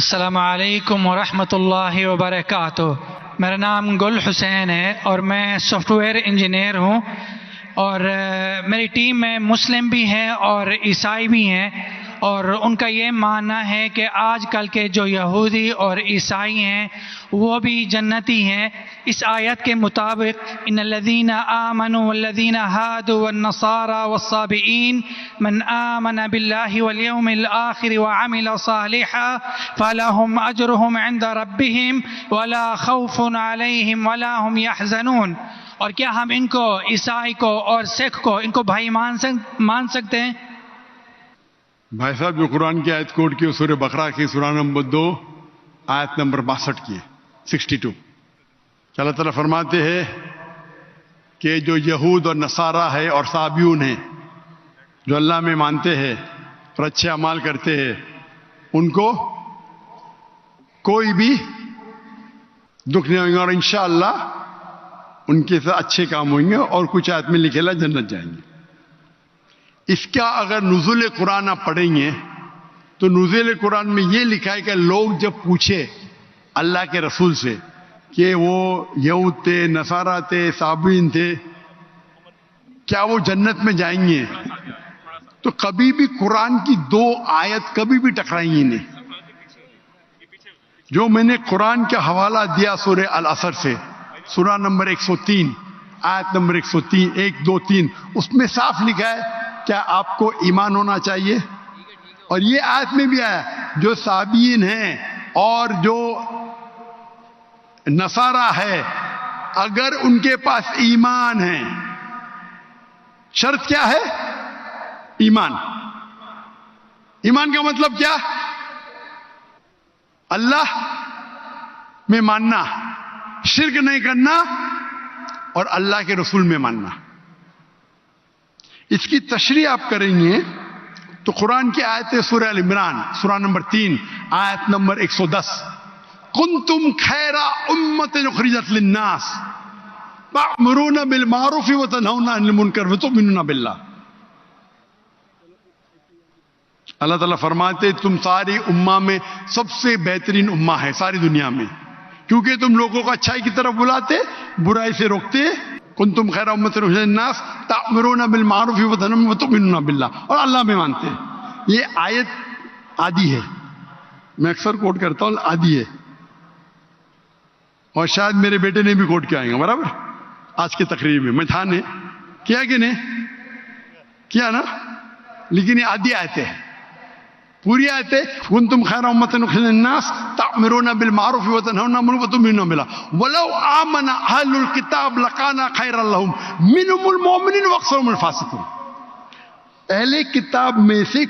السلام علیکم ورحمۃ اللہ وبرکاتہ۔ میرا نام گل حسین ہے اور میں سافٹ ویئر انجینئر ہوں، اور میری ٹیم میں مسلم بھی ہیں اور عیسائی بھی ہیں، اور ان کا یہ ماننا ہے کہ آج کل کے جو یہودی اور عیسائی ہیں وہ بھی جنتی ہیں۔ اس آیت کے مطابق ان الذین آمنوا والذین ہادوا والنصارى والصابئین من آمن باللہ والیوم الآخر وعمل صالحا فلہم اجرہم عند ربہم ولا خوف علیہم ولا هم یحزنون۔ اور کیا ہم ان کو، عیسائی کو اور سکھ کو، ان کو بھائی مان سکتے ہیں؟ بھائی صاحب جو قرآن کی آیت کوٹ کی سورہ بقرہ کی سورہ نمبر 2 آیت نمبر 62 کی 62 کہ اللہ تعالیٰ فرماتے ہیں کہ جو یہود اور نصارہ ہے اور صابیون ہیں، جو اللہ میں مانتے ہیں اور اچھے اعمال کرتے ہیں، ان کو کوئی بھی دکھ نہیں ہوگا اور انشاءاللہ ان کے ساتھ اچھے کام ہوئیں گے، اور کچھ آیت میں لکھے لا جنت جائیں گے۔ اس کا اگر نزول قرآن آپ پڑھیں گے تو نزول قرآن میں یہ لکھا ہے کہ لوگ جب پوچھے اللہ کے رسول سے کہ وہ یہود تھے، نصارہ تھے، صابئین تھے، کیا وہ جنت میں جائیں گے، تو کبھی بھی قرآن کی 2 آیت کبھی بھی ٹکرائیں گی نہیں۔ جو میں نے قرآن کا حوالہ دیا سورہ العصر سے، سورہ نمبر 103 آیت نمبر 103 1 2 3، اس میں صاف لکھا ہے کیا آپ کو ایمان ہونا چاہیے، اور یہ آیت میں بھی آیا جو صابئین ہیں اور جو نصارہ ہے اگر ان کے پاس ایمان ہے، شرط کیا ہے؟ ایمان۔ ایمان کا مطلب کیا؟ اللہ میں ماننا، شرک نہیں کرنا، اور اللہ کے رسول میں ماننا۔ اس کی تشریح آپ کریں گے تو قرآن کی آیت سورہ ال عمران سورہ نمبر 3 آیت نمبر 110 کنتم خیر امۃ اخرجت للناس تأمرون بالمعروف وتنہون عن المنکر وتؤمنون باللہ۔ اللہ تعالیٰ فرماتے تم ساری امہ میں سب سے بہترین امہ ہے ساری دنیا میں، کیونکہ تم لوگوں کو اچھائی کی طرف بلاتے، برائی سے روکتے۔ کنتم خیر امۃ اخرجت للناس تأمرون بالمعروف وتؤمنون باللہ، اور اللہ میں مانتے ہیں۔ یہ آیت آدھی ہے، میں اکثر کوٹ کرتا ہوں، آدھی ہے، اور شاید میرے بیٹے نے بھی کوٹ کیا آئیں گے برابر آج کی تقریر میں تھا نے کیا کہ نہیں کیا نا، لیکن یہ آدھی آیت ہے، پوری آیت ہے کنتم خیر امۃ اخرجت للناس تأمرون بالمعروف وتنہون عن المنکر وتؤمنون باللہ ولو آمن اہل الکتاب لکان خیرا لہم منہم المؤمنون واکثرہم الفاسقون۔ اہل کتاب میں سے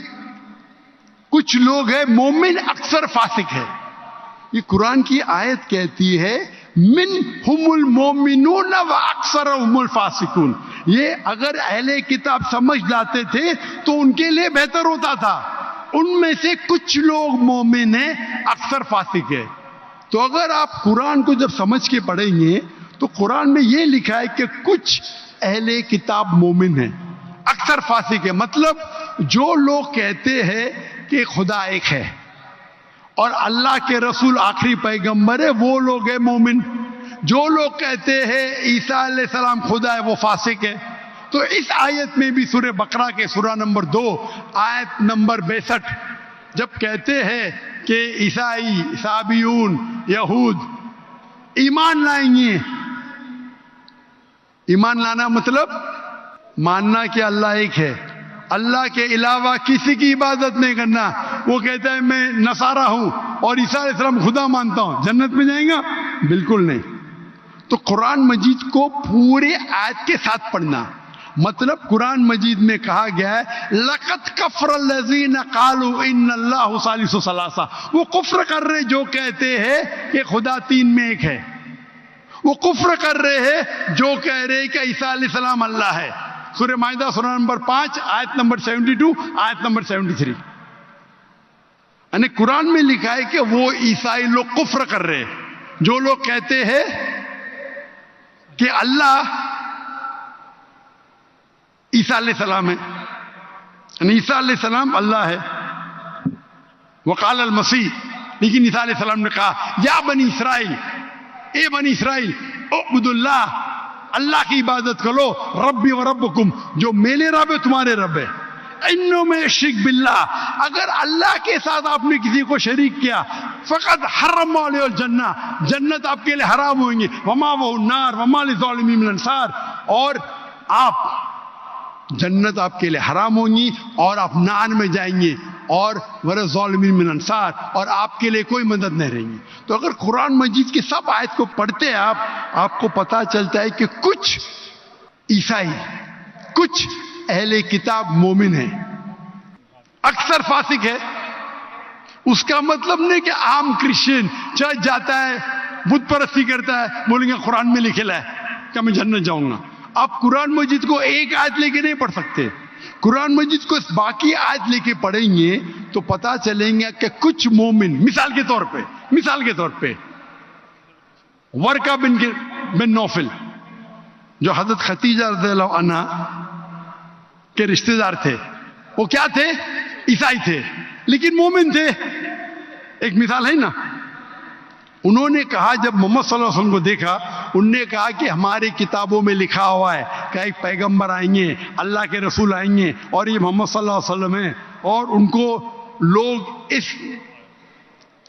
کچھ لوگ ہیں مومن، اکثر فاسق ہے۔ یہ قرآن کی آیت کہتی ہے منہم المؤمنون واکثرہم الفاسقون۔ یہ اگر اہل کتاب سمجھ جاتے تھے تو ان کے لیے بہتر ہوتا تھا، ان میں سے کچھ لوگ مومن ہیں، اکثر فاسق ہے۔ تو اگر آپ قرآن کو جب سمجھ کے پڑھیں گے تو قرآن میں یہ لکھا ہے کہ کچھ اہل کتاب مومن ہیں، اکثر فاسق ہے۔ مطلب جو لوگ کہتے ہیں کہ خدا ایک ہے اور اللہ کے رسول آخری پیغمبر ہے، وہ لوگ ہیں مومن۔ جو لوگ کہتے ہیں عیسیٰ علیہ السلام خدا ہے، وہ فاسق ہے۔ تو اس آیت میں بھی سورہ بقرہ کے سورہ نمبر 2 آیت نمبر 62 جب کہتے ہیں کہ عیسائی، صابئون، یہود ایمان لائیں گے، ایمان لانا مطلب ماننا کہ اللہ ایک ہے، اللہ کے علاوہ کسی کی عبادت نہیں کرنا۔ وہ کہتا ہے میں نصارہ ہوں اور عیسیٰ علیہ السلام خدا مانتا ہوں، جنت میں جائیں گا؟ بالکل نہیں۔ تو قرآن مجید کو پورے آیت کے ساتھ پڑھنا، مطلب قرآن مجید میں کہا گیا ہے لَقَدْ كَفَرَ الَّذِينَ قَالُوا إِنَّ اللَّهُ ثَالِثُ ثَلَاثَةٍ۔ وہ کفر کر رہے جو کہتے ہیں کہ خدا 3 میں ایک ہے، وہ کفر کر رہے ہیں جو کہہ رہے کہ عیسیٰ علیہ السلام اللہ ہے۔ سورہ مائدہ سورہ نمبر 5 آیت نمبر 72 آیت نمبر 73۔ یعنی قرآن میں لکھا ہے کہ وہ عیسائی لوگ کفر کر رہے ہیں جو لوگ کہتے ہیں کہ اللہ عیسیٰ علیہ السلام ہے، یعنی عیسیٰ علیہ السلام اللہ ہے۔ وقال المسیح لیکن عیسیٰ علیہ السلام نے کہا یا بنی اسرائیل، اے بنی اسرائیل، اعبدوا اللہ، اللہ کی عبادت کرو، ربی و ربکم، جو میرے رب ہے تمہارے رب ہے، انہوں میں شرک باللہ، اگر اللہ کے ساتھ آپ نے کسی کو شریک کیا، فقط حرم علیہ الجنہ، جنت آپ کے لیے حرام ہوئیں گے، وما وہ النار وما للظالمین من انصار، اور آپ جنت آپ کے لیے حرام ہوں گی اور آپ نار میں جائیں گے، اور ظالمین من انصار، اور آپ کے لیے کوئی مدد نہیں رہیں گی۔ تو اگر قرآن مجید کی سب آیت کو پڑھتے ہیں آپ کو پتہ چلتا ہے کہ کچھ عیسائی، کچھ اہل کتاب مومن ہیں، اکثر فاسق ہے۔ اس کا مطلب نہیں کہ عام کرسچن چرچ جاتا ہے، بت پرستی کرتا ہے، بولیں گے قرآن میں لکھا ہے کہ میں جنت جاؤں گا۔ آپ قرآن مجید کو ایک آیت لے کے نہیں پڑھ سکتے، قرآن مجید کو باقی آیت لے کے پڑھیں گے تو پتا چلیں گے کہ کچھ مومن، مثال کے طور پہ ورقہ بن نوفل جو حضرت خدیجہ رضی اللہ عنہ کے رشتہ دار تھے، وہ کیا تھے؟ عیسائی تھے لیکن مومن تھے۔ ایک مثال ہے نا، انہوں نے کہا جب محمد صلی اللہ علیہ وسلم کو دیکھا، انہوں نے کہا کہ ہماری کتابوں میں لکھا ہوا ہے کہ ایک پیغمبر آئیں گے، اللہ کے رسول آئیں گے، اور یہ محمد صلی اللہ علیہ وسلم ہیں، اور ان کو لوگ اس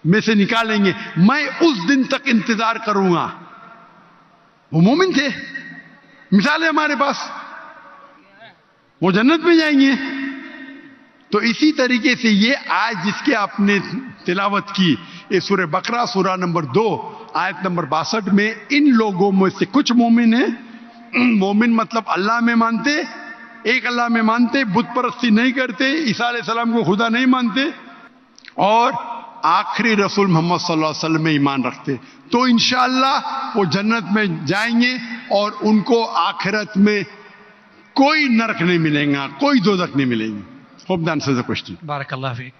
میں سے نکالیں گے، میں اس دن تک انتظار کروں گا۔ وہ مومن تھے، مثال ہے ہمارے پاس، وہ جنت میں جائیں گے۔ تو اسی طریقے سے یہ آیت جس کے آپ نے تلاوت کی، یہ سورہ بقرہ سورہ نمبر 2 آیت نمبر 62 میں ان لوگوں میں سے کچھ مومن ہیں، مومن مطلب اللہ میں مانتے، ایک اللہ میں مانتے، بت پرستی نہیں کرتے، عیسیٰ علیہ السلام کو خدا نہیں مانتے، اور آخری رسول محمد صلی اللہ علیہ وسلم میں ایمان رکھتے، تو انشاءاللہ وہ جنت میں جائیں گے، اور ان کو آخرت میں کوئی نرک نہیں ملے گا، کوئی دوزخ نہیں ملے گی۔ Hope that answers the question. بارک اللہ فیک۔